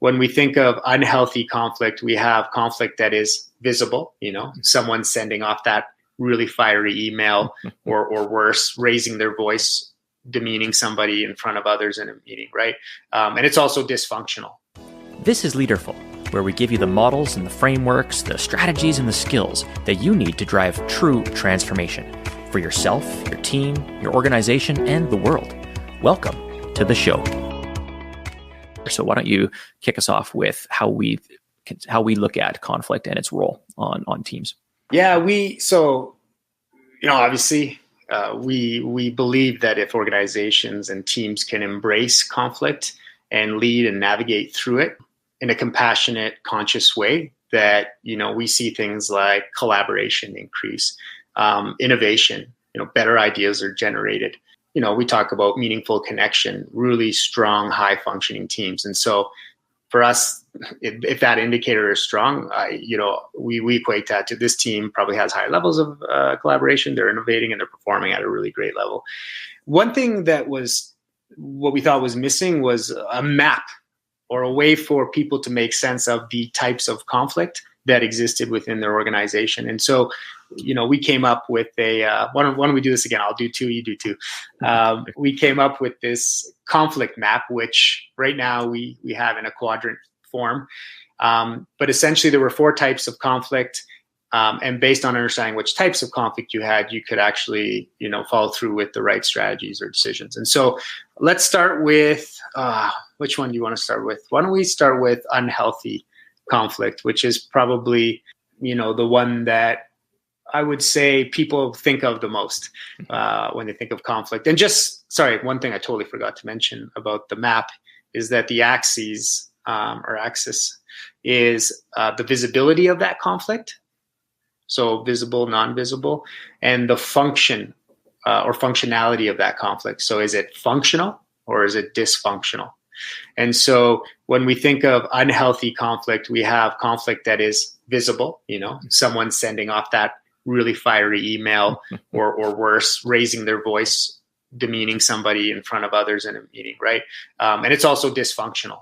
when we think of unhealthy conflict, we have conflict that is visible, someone sending off that really fiery email or worse, raising their voice, demeaning somebody in front of others in a meeting, right? And it's also dysfunctional. This is Leaderful, where we give you the models and the frameworks, the strategies and the skills that you need to drive true transformation for yourself, your team, your organization, and the world. Welcome to the show. So why don't you kick us off with how we look at conflict and its role on teams? Yeah, obviously, we believe that if organizations and teams can embrace conflict and lead and navigate through it in a compassionate, conscious way, that, we see things like collaboration increase, innovation, better ideas are generated. We talk about meaningful connection, really strong, high functioning teams. And so for us, if that indicator is strong, we equate that to this team probably has high levels of collaboration. They're innovating and they're performing at a really great level. One thing that was what we thought was missing was a map or a way for people to make sense of the types of conflict that existed within their organization. And so, we came up with why don't we do this again? I'll do two, you do two. We came up with this conflict map, which right now we have in a quadrant form. But essentially there were 4 types of conflict. And based on understanding which types of conflict you had, you could actually, follow through with the right strategies or decisions. And so let's start with, which one do you want to start with? Why don't we start with unhealthy conflict, which is probably, the one that I would say people think of the most when they think of conflict. And one thing I totally forgot to mention about the map is that the axis is the visibility of that conflict. So visible, non-visible, and the function or functionality of that conflict. So is it functional or is it dysfunctional? And so when we think of unhealthy conflict, we have conflict that is visible, someone sending off that really fiery email or worse, raising their voice, demeaning somebody in front of others in a meeting, right? And it's also dysfunctional.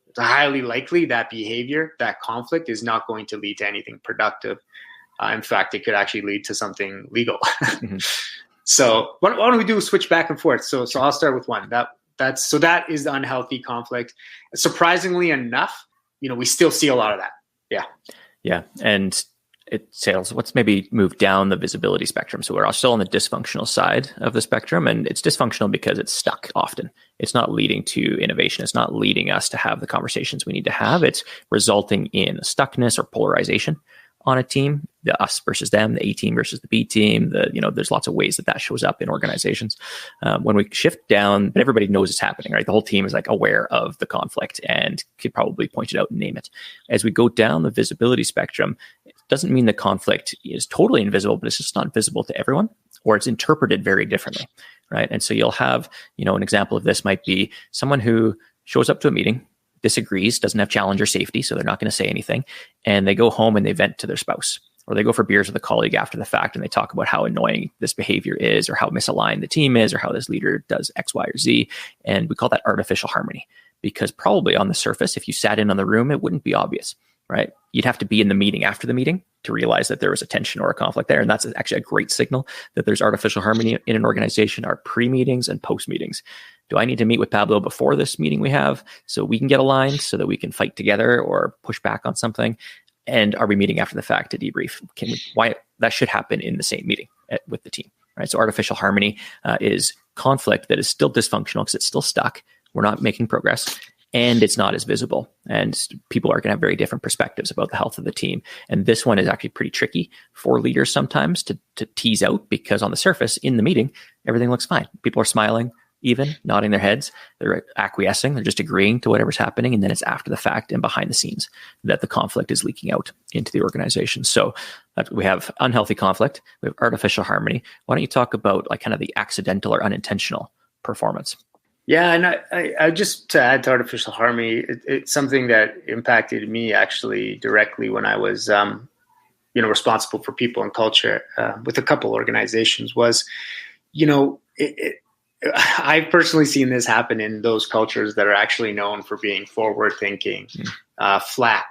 It's highly likely that behavior, that conflict is not going to lead to anything productive. In fact, it could actually lead to something legal. Mm-hmm. So why don't we do switch back and forth? So I'll start with one. That is the unhealthy conflict. Surprisingly enough, we still see a lot of that. Yeah. Yeah. And let's maybe move down the visibility spectrum. So we're still on the dysfunctional side of the spectrum, and it's dysfunctional because it's stuck often. It's not leading to innovation. It's not leading us to have the conversations we need to have. It's resulting in stuckness or polarization on a team, the us versus them, the A team versus the B team. There's lots of ways that shows up in organizations. When we shift down, but everybody knows it's happening, right? The whole team is aware of the conflict and could probably point it out and name it. As we go down the visibility spectrum, it doesn't mean the conflict is totally invisible, but it's just not visible to everyone, or it's interpreted very differently, right? And so you'll have, an example of this might be someone who shows up to a meeting, disagrees, doesn't have challenge or safety, so they're not going to say anything, and they go home and they vent to their spouse, or they go for beers with a colleague after the fact and they talk about how annoying this behavior is, or how misaligned the team is, or how this leader does X, Y, or Z. And we call that artificial harmony, because probably on the surface, if you sat in on the room, it wouldn't be obvious, right? You'd have to be in the meeting after the meeting to realize that there was a tension or a conflict there. And that's actually a great signal that there's artificial harmony in an organization. Our pre-meetings and post-meetings. Do I need to meet with Pablo before this meeting we have so we can get aligned, so that we can fight together or push back on something? And are we meeting after the fact to debrief? Why that should happen in the same meeting with the team, right? So artificial harmony is conflict that is still dysfunctional because it's still stuck. We're not making progress. And it's not as visible. And people are going to have very different perspectives about the health of the team. And this one is actually pretty tricky for leaders sometimes to tease out, because on the surface, in the meeting, everything looks fine. People are smiling, even nodding their heads. They're acquiescing. They're just agreeing to whatever's happening. And then it's after the fact and behind the scenes that the conflict is leaking out into the organization. So we have unhealthy conflict. We have artificial harmony. Why don't you talk about kind of the accidental or unintentional performance? Yeah, and I just to add to artificial harmony, it's something that impacted me actually directly when I was, responsible for people and culture with a couple organizations. Was, it I've personally seen this happen in those cultures that are actually known for being forward thinking, flat,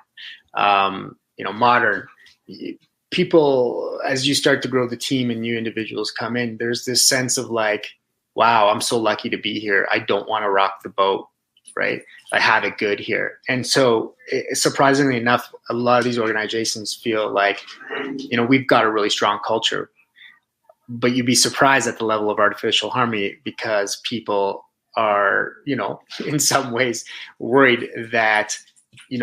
modern. People, as you start to grow the team and new individuals come in, there's this sense of like, wow, I'm so lucky to be here. I don't want to rock the boat, right? I have it good here. And so surprisingly enough, a lot of these organizations feel like, we've got a really strong culture, but you'd be surprised at the level of artificial harmony because people are, in some ways worried that,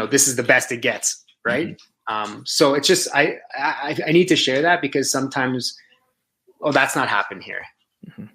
this is the best it gets, right? Mm-hmm. So it's just, I need to share that because sometimes, that's not happened here. Mm-hmm.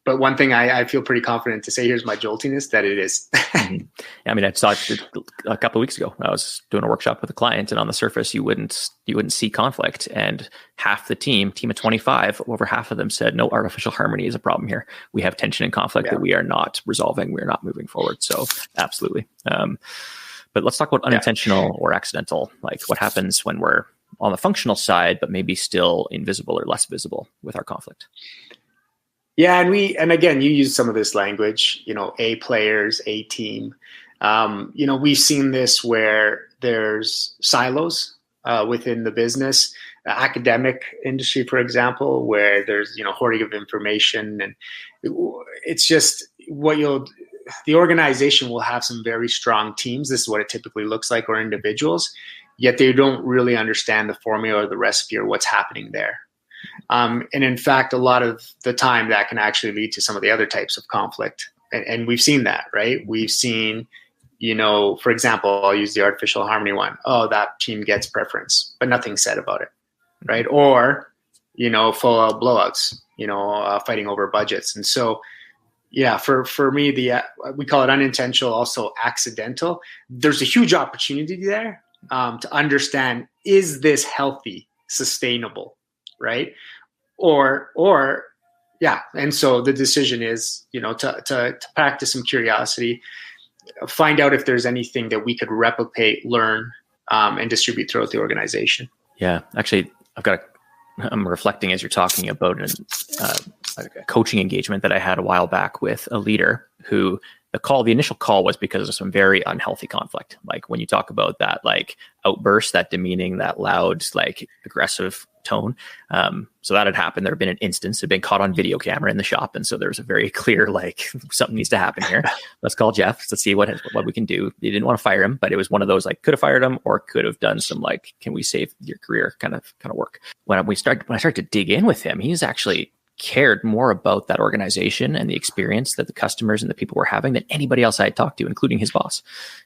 But one thing I feel pretty confident to say, here's my joltiness, that it is. Mm-hmm. I mean, I saw it a couple of weeks ago. I was doing a workshop with a client, and on the surface, you wouldn't see conflict. And half the team of 25, over half of them said, no, artificial harmony is a problem here. We have tension and conflict that we are not resolving. We're not moving forward. So absolutely. But let's talk about unintentional or accidental, like what happens when we're on the functional side, but maybe still invisible or less visible with our conflict. Yeah, and again, you use some of this language, A players, A team. We've seen this where there's silos within the business, academic industry, for example, where there's hoarding of information, and it's just the organization will have some very strong teams. This is what it typically looks like, or individuals, yet they don't really understand the formula or the recipe or what's happening there. And in fact, a lot of the time that can actually lead to some of the other types of conflict. And we've seen that, right? We've seen, for example, I'll use the artificial harmony one. Oh, that team gets preference, but nothing's said about it, right? Or, full out blowouts, fighting over budgets. And so, for me, we call it unintentional, also accidental. There's a huge opportunity there to understand, is this healthy, sustainable? Right. And so the decision is, to practice some curiosity, find out if there's anything that we could replicate, learn, and distribute throughout the organization. Yeah, actually, I'm reflecting as you're talking about a coaching engagement that I had a while back with a leader who the initial call was because of some very unhealthy conflict. Like when you talk about that, like outburst, that demeaning, that loud, like aggressive tone. So that had happened. There had been an instance, had been caught on video camera in the shop. And so there was a very clear, like, something needs to happen here. Let's call Jeff. Let's see what we can do. They didn't want to fire him, but it was one of those, like, could have fired him or could have done some, like, can we save your career kind of work. When I started to dig in with him, he's actually cared more about that organization and the experience that the customers and the people were having than anybody else I had talked to, including his boss,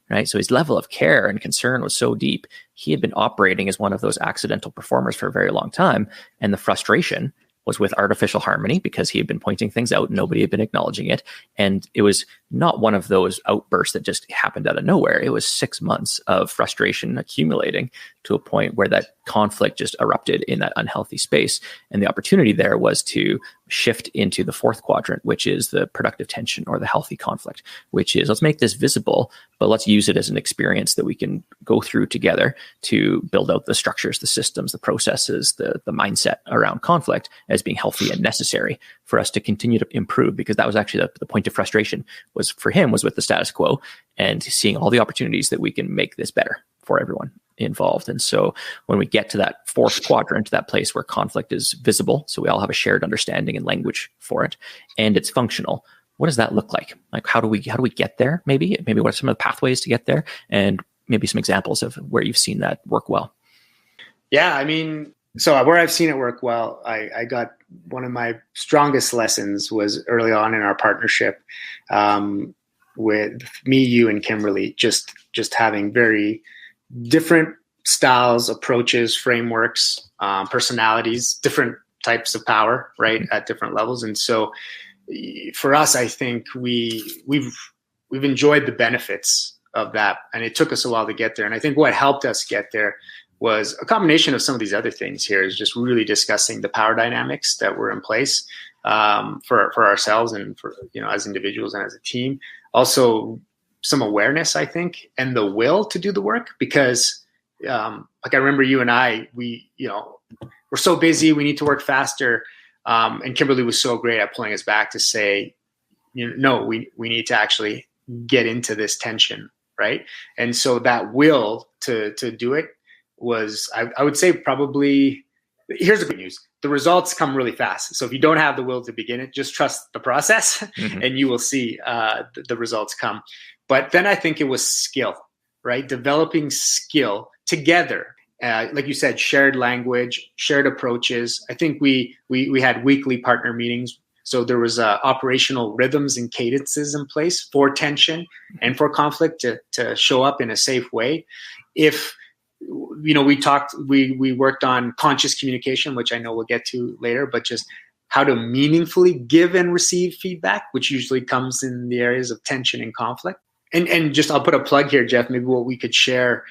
right? So his level of care and concern was so deep. He had been operating as one of those accidental performers for a very long time. And the frustration was with artificial harmony because he had been pointing things out and nobody had been acknowledging it. And it was not one of those outbursts that just happened out of nowhere. It was 6 months of frustration accumulating to a point where that conflict just erupted in that unhealthy space. And the opportunity there was to shift into the fourth quadrant, which is the productive tension or the healthy conflict, which is, let's make this visible, but let's use it as an experience that we can go through together to build out the structures, the systems, the processes, the mindset around conflict as being healthy and necessary for us to continue to improve. Because that was actually the point of frustration was with the status quo and seeing all the opportunities that we can make this better for everyone involved. And so when we get to that fourth quadrant, that place where conflict is visible, so we all have a shared understanding and language for it, and it's functional, what does that look like? Like, how do we get there? Maybe what are some of the pathways to get there, and maybe some examples of where you've seen that work well? Yeah, I mean, so where I've seen it work well, I got one of my strongest lessons was early on in our partnership with me, you, and Kimberly, just having very different styles, approaches, frameworks, personalities, different types of power, right, at different levels. And so for us, I think we've enjoyed the benefits of that, and it took us a while to get there. And I think what helped us get there was a combination of some of these other things here, is just really discussing the power dynamics that were in place for ourselves and for, as individuals and as a team. Also some awareness, I think, and the will to do the work, because like I remember you and I, we're so busy, we need to work faster. And Kimberly was so great at pulling us back to say, no, we need to actually get into this tension, right? And so that will to do it was, I would say, probably, here's the good news. The results come really fast. So if you don't have the will to begin it, just trust the process and you will see the results come. But then I think it was skill, right? Developing skill together. Like you said, shared language, shared approaches. I think we had weekly partner meetings. So there was operational rhythms and cadences in place for tension and for conflict to show up in a safe way. If we worked on conscious communication, which I know we'll get to later, but just how to meaningfully give and receive feedback, which usually comes in the areas of tension and conflict. And just, I'll put a plug here, Jeff, maybe what we could share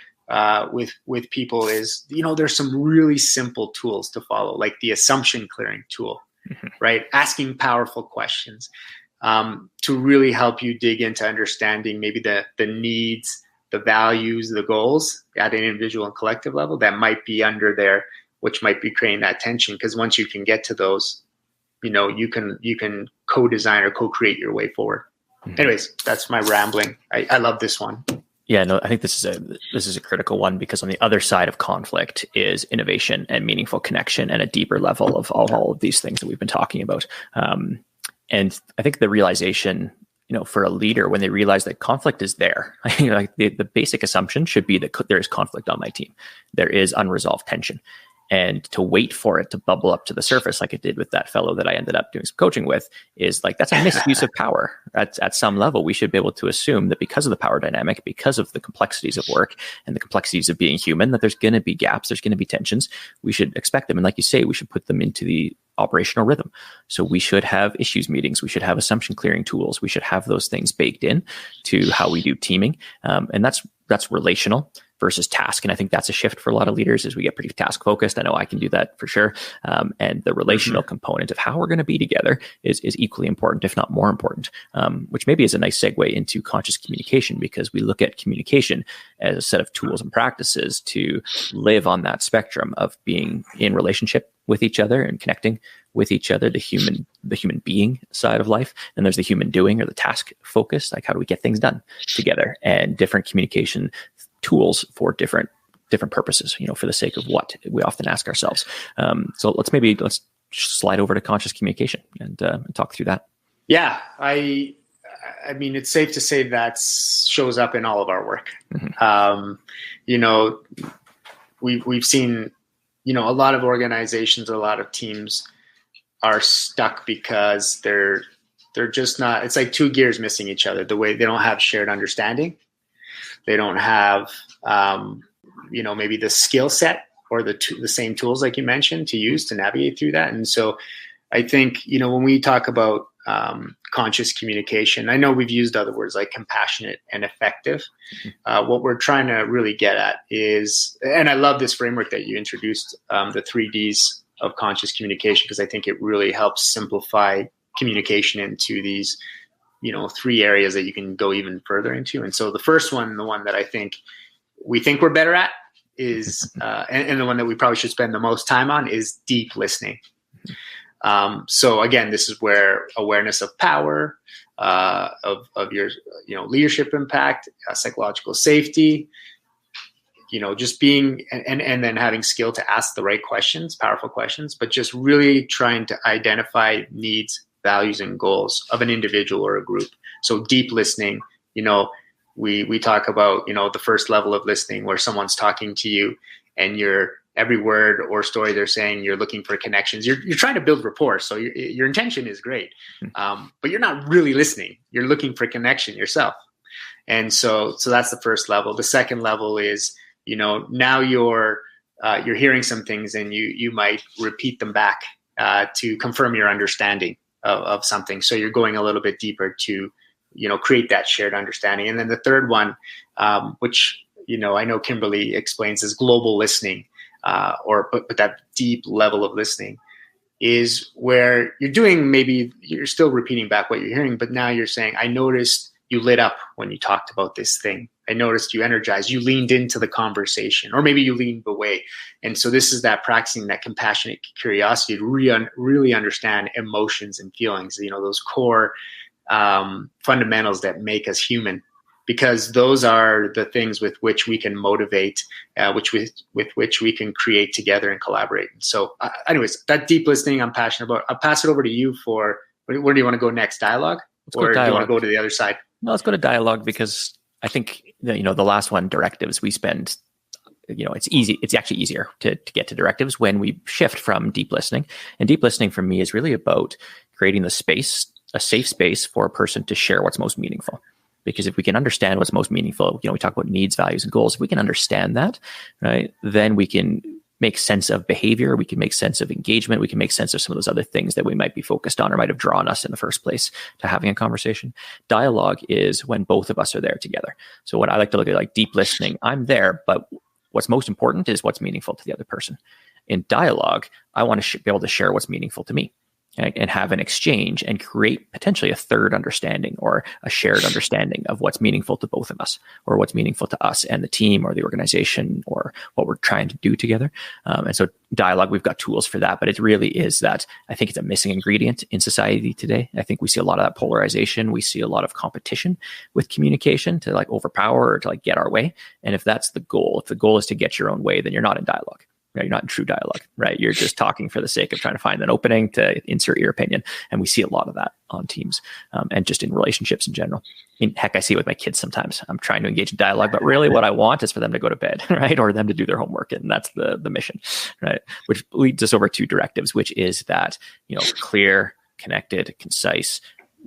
with people is, there's some really simple tools to follow, like the assumption clearing tool, right? Asking powerful questions to really help you dig into understanding maybe the needs, the values, the goals at an individual and collective level that might be under there, which might be creating that tension. Because once you can get to those, you can co-design or co-create your way forward. Anyways, that's my rambling. I love this one. Yeah, no, I think this is a critical one, because on the other side of conflict is innovation and meaningful connection and a deeper level of all of these things that we've been talking about. And I think the realization, for a leader, when they realize that conflict is there, like the basic assumption should be that there is conflict on my team. There is unresolved tension. And to wait for it to bubble up to the surface, like it did with that fellow that I ended up doing some coaching with, is like, that's a misuse of power. At some level, we should be able to assume that because of the power dynamic, because of the complexities of work and the complexities of being human, that there's going to be gaps, there's going to be tensions. We should expect them. And like you say, we should put them into the operational rhythm. So we should have issues meetings. We should have assumption clearing tools. We should have those things baked in to how we do teaming. And that's relational versus task. And I think that's a shift for a lot of leaders, is we get pretty task focused. I know I can do that for sure. And the relational component of how we're going to be together is equally important, if not more important, which maybe is a nice segue into conscious communication, because we look at communication as a set of tools and practices to live on that spectrum of being in relationship with each other and connecting with each other, the human being side of life. And there's the human doing, or the task focus, like how do we get things done together, and different communication tools for different purposes, for the sake of what we often ask ourselves. So let's slide over to conscious communication and talk through that. Yeah. I mean, it's safe to say that shows up in all of our work. We've seen, a lot of organizations, a lot of teams are stuck because they're just not, it's like two gears missing each other. The way they don't have shared understanding. They don't have, maybe the skill set or the same tools, like you mentioned, to use to navigate through that. And so I think, when we talk about conscious communication, I know we've used other words like compassionate and effective. What we're trying to really get at is, and I love this framework that you introduced, the 3Ds of conscious communication, because I think it really helps simplify communication into these three areas that you can go even further into. And so the first one, the one that I think we're better at is, and the one that we probably should spend the most time on, is deep listening. So again, this is where awareness of power, of your, leadership impact, psychological safety, just being, and then having skill to ask the right questions, powerful questions, but just really trying to identify needs, values, and goals of an individual or a group. So deep listening, we talk about, the first level of listening, where someone's talking to you and every word or story they're saying, you're looking for connections. You're trying to build rapport. So your intention is great, but you're not really listening. You're looking for connection yourself. And so that's the first level. The second level is, now you're hearing some things and you might repeat them back to confirm your understanding of something. So you're going a little bit deeper to, create that shared understanding. And then the third one, which, I know Kimberly explains as global listening, but that deep level of listening is where you're still repeating back what you're hearing, but now you're saying, I noticed you lit up when you talked about this thing. I noticed you energized, you leaned into the conversation, or maybe you leaned away. And so this is that practicing that compassionate curiosity to really understand emotions and feelings, those core fundamentals that make us human, because those are the things with which we can motivate, with which we can create together and collaborate. So anyways, that deep listening I'm passionate about. I'll pass it over to you for, where do you want to go next? Dialogue? Or do you want to go to the other side? No, let's go to dialogue, because I think, the last one, directives, we spend, it's easy. It's actually easier to get to directives when we shift from deep listening. And deep listening for me is really about creating the space, a safe space for a person to share what's most meaningful. Because if we can understand what's most meaningful, we talk about needs, values, and goals. If we can understand that, right, then we can make sense of behavior. We can make sense of engagement. We can make sense of some of those other things that we might be focused on or might have drawn us in the first place to having a conversation. Dialogue is when both of us are there together. So what I like to look at, like deep listening, I'm there, but what's most important is what's meaningful to the other person. In dialogue, I want to be able to share what's meaningful to me. Right, and have an exchange and create potentially a third understanding or a shared understanding of what's meaningful to both of us, or what's meaningful to us and the team or the organization, or what we're trying to do together. And so dialogue, we've got tools for that, but it really is that, I think it's a missing ingredient in society today. I think we see a lot of that polarization. We see a lot of competition with communication to overpower or to get our way. And if that's the goal, if the goal is to get your own way, then you're not in dialogue. Right? You're not in true dialogue, right? You're just talking for the sake of trying to find an opening to insert your opinion. And we see a lot of that on teams, and just in relationships in general. Heck, I see it with my kids sometimes. I'm trying to engage in dialogue, but really what I want is for them to go to bed, right? Or them to do their homework. And that's the mission, right? Which leads us over to directives, which is that, clear, connected, concise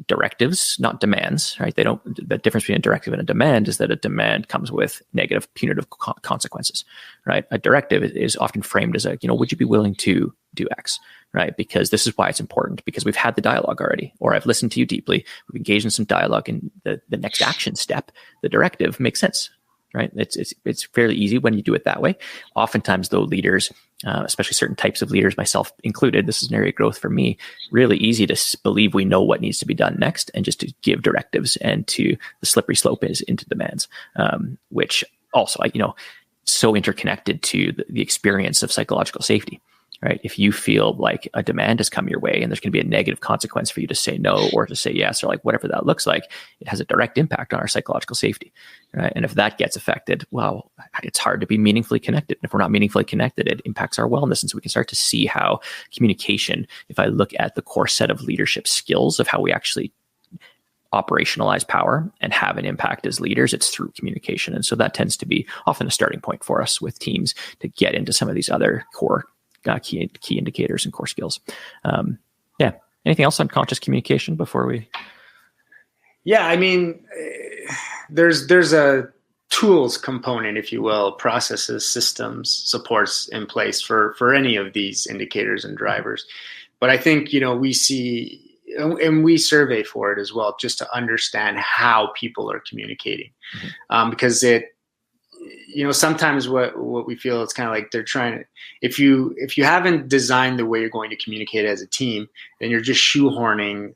directives, not demands, right? The difference between a directive and a demand is that a demand comes with negative punitive consequences, right? A directive is often framed as would you be willing to do X, right? Because this is why it's important, because we've had the dialogue already, or I've listened to you deeply, we've engaged in some dialogue, and the next action step, the directive, makes sense. Right? It's fairly easy when you do it that way. Oftentimes, though, leaders, especially certain types of leaders, myself included, this is an area of growth for me, really easy to believe we know what needs to be done next and just to give directives, and the slippery slope is into demands, which also, so interconnected to the experience of psychological safety. Right? If you feel like a demand has come your way and there's going to be a negative consequence for you to say no or to say yes, or whatever that looks like, it has a direct impact on our psychological safety. Right? And if that gets affected, well, it's hard to be meaningfully connected. And if we're not meaningfully connected, it impacts our wellness. And so we can start to see how communication, if I look at the core set of leadership skills of how we actually operationalize power and have an impact as leaders, it's through communication. And so that tends to be often a starting point for us with teams to get into some of these other core key indicators and core skills. Anything else on conscious communication before we? Yeah, there's a tools component, if you will, processes, systems, supports in place for any of these indicators and drivers. But I think, we see, and we survey for it as well, just to understand how people are communicating, because sometimes what we feel, it's kind of like they're trying to, if you haven't designed the way you're going to communicate as a team, then you're just shoehorning,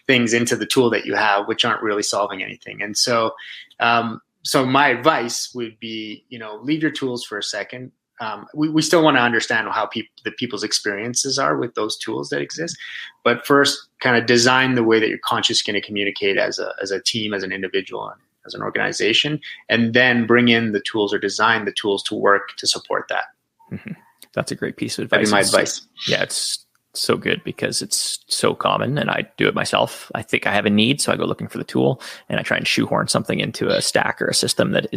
things into the tool that you have, which aren't really solving anything. And so, so my advice would be, leave your tools for a second. We still want to understand how the people's experiences are with those tools that exist, but first kind of design the way that you're conscious going to communicate as a team, as an individual, as an organization, and then bring in the tools or design the tools to work to support that. Mm-hmm. That's a great piece of advice. That'd be my advice. Yeah, it's so good because it's so common, and I do it myself. I think I have a need, so I go looking for the tool and I try and shoehorn something into a stack or a system that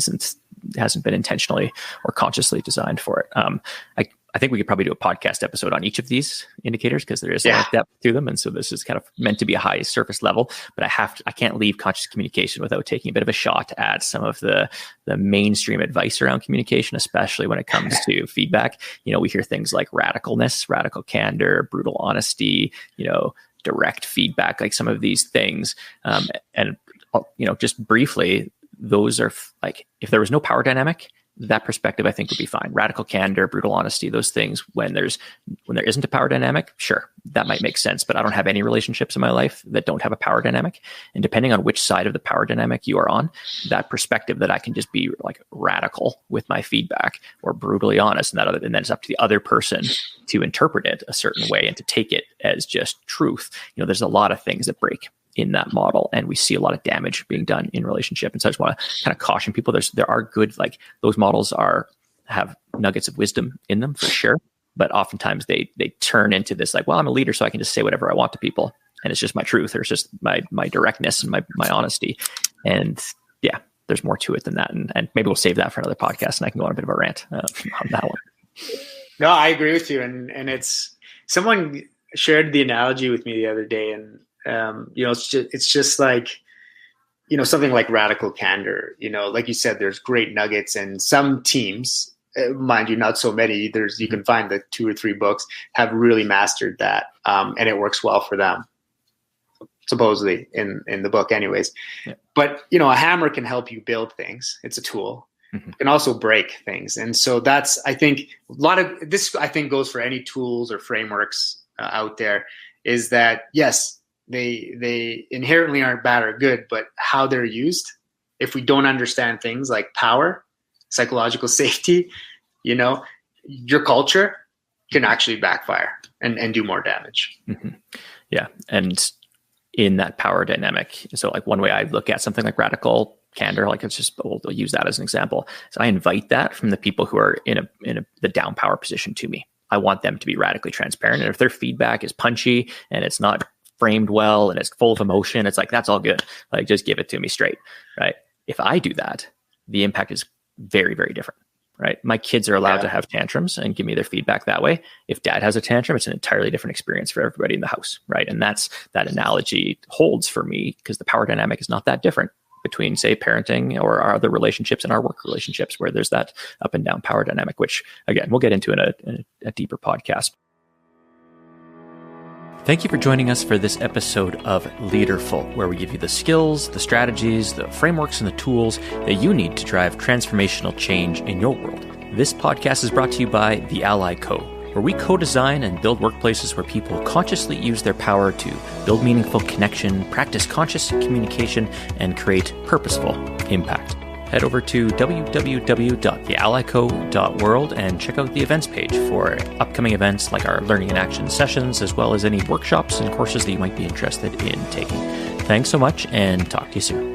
hasn't been intentionally or consciously designed for it. I think we could probably do a podcast episode on each of these indicators because there is a lot of depth to them. And so this is kind of meant to be a high surface level, but I can't leave conscious communication without taking a bit of a shot at some of the mainstream advice around communication, especially when it comes to feedback. We hear things like radicalness, radical candor, brutal honesty, direct feedback, like some of these things. And just briefly, those are like, if there was no power dynamic that perspective I think would be fine. Radical candor, brutal honesty, those things when there isn't a power dynamic, sure, that might make sense. But I don't have any relationships in my life that don't have a power dynamic. And depending on which side of the power dynamic you are on, that perspective that I can just be like radical with my feedback or brutally honest, and then it's up to the other person to interpret it a certain way and to take it as just truth. There's a lot of things that break in that model, and we see a lot of damage being done in relationship. And so I just want to kind of caution people. There are good, like those models have nuggets of wisdom in them for sure, but oftentimes they turn into this like, well, I'm a leader, so I can just say whatever I want to people, and it's just my truth, or it's just my directness and my honesty. And yeah, there's more to it than that. And maybe we'll save that for another podcast, and I can go on a bit of a rant on that one. No, I agree with you, and it's someone shared the analogy with me the other day, and it's just like, something like radical candor, like you said, there's great nuggets, and some teams, mind you, not so many, you can find the 2 or 3 books have really mastered that. And it works well for them, supposedly in the book anyways. Yeah. But, a hammer can help you build things. It's a tool. Mm-hmm. It can also break things. And so that's, I think a lot of this, I think goes for any tools or frameworks out there, is that yes, they inherently aren't bad or good, but how they're used, if we don't understand things like power, psychological safety, your culture can actually backfire and do more damage. Mm-hmm. Yeah. And in that power dynamic, so like one way I look at something like radical candor, like we'll use that as an example. So I invite that from the people who are in the down power position to me. I want them to be radically transparent. And if their feedback is punchy and it's not framed well and it's full of emotion, it's like, that's all good. Like, just give it to me straight, right? If I do that, the impact is very, very different, right? My kids are allowed to have tantrums and give me their feedback that way. If dad has a tantrum, it's an entirely different experience for everybody in the house, right? And that analogy holds for me because the power dynamic is not that different between, say, parenting or our other relationships and our work relationships, where there's that up and down power dynamic, which again, we'll get into in a deeper podcast. Thank you for joining us for this episode of Leaderful, where we give you the skills, the strategies, the frameworks, and the tools that you need to drive transformational change in your world. This podcast is brought to you by The Ally Co., where we co-design and build workplaces where people consciously use their power to build meaningful connection, practice conscious communication, and create purposeful impact. Head over to www.theallyco.world and check out the events page for upcoming events like our Learning in Action sessions, as well as any workshops and courses that you might be interested in taking. Thanks so much, and talk to you soon.